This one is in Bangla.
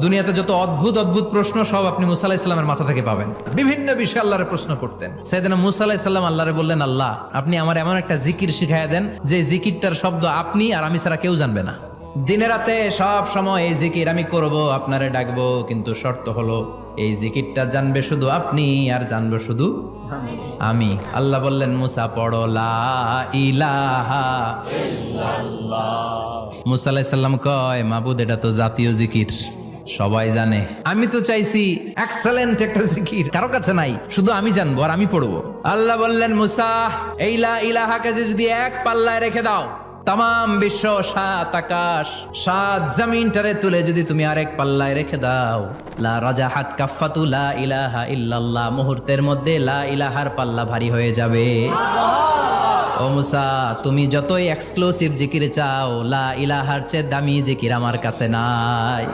দুনিয়াতে যত অদ্ভুত অদ্ভুত প্রশ্ন সব আপনি মুসা আলাহিস সাল্লামের মাথা থেকে পাবেন। বিভিন্ন বিষয়ে আল্লাহরে প্রশ্ন করতেন। সাইয়েদনা মুসা আলাহিস সাল্লাম আল্লাহরে বললেন, আল্লাহ আপনি আমার এমন একটা জিকির শিখাইয়া দেন যে জিকিরটার শব্দ আপনি আর আমি ছাড়া কেউ জানবে না। দিনে রাতে সব সময় এই জিকির আমি করব, আপনারে ডাকবো, কিন্তু শর্ত হলো এই জিকিরটা জানবে শুধু আপনি আর জানবো শুধু আমি। আল্লাহ বললেন, মুসা পড়ো লা ইলাহা ইল্লাল্লাহ। মুসা আলাইহিস সালাম কয়, মাবুদ এটা তো জাতীয় জিকির, সবাই জানে। আমি তো চাইছি এক্সেলেন্ট একটা জিকির, কারো কাছে নাই, শুধু আমি জানবো আর আমি পড়বো। আল্লাহ বললেন, মুসা এই লা ইলাহাকে যদি এক পাল্লায় রেখে দাও, তাম বিশ্ব, 7 আকাশ 7 জমিনটারে তুলে যদি তুমি আরেক পাল্লায় রেখে দাও, লা রাজাহাত কাফাতু লা ইলাহা ইল্লাল্লাহ, মুহূর্তের মধ্যে লা ইলাহার পাল্লা ভারী হয়ে যাবে। ও মুসা, তুমি যতই এক্সক্লুসিভ জিকির চাও, লা ইলাহার চেয়ে দামি জিকির আমার কাছে নাই।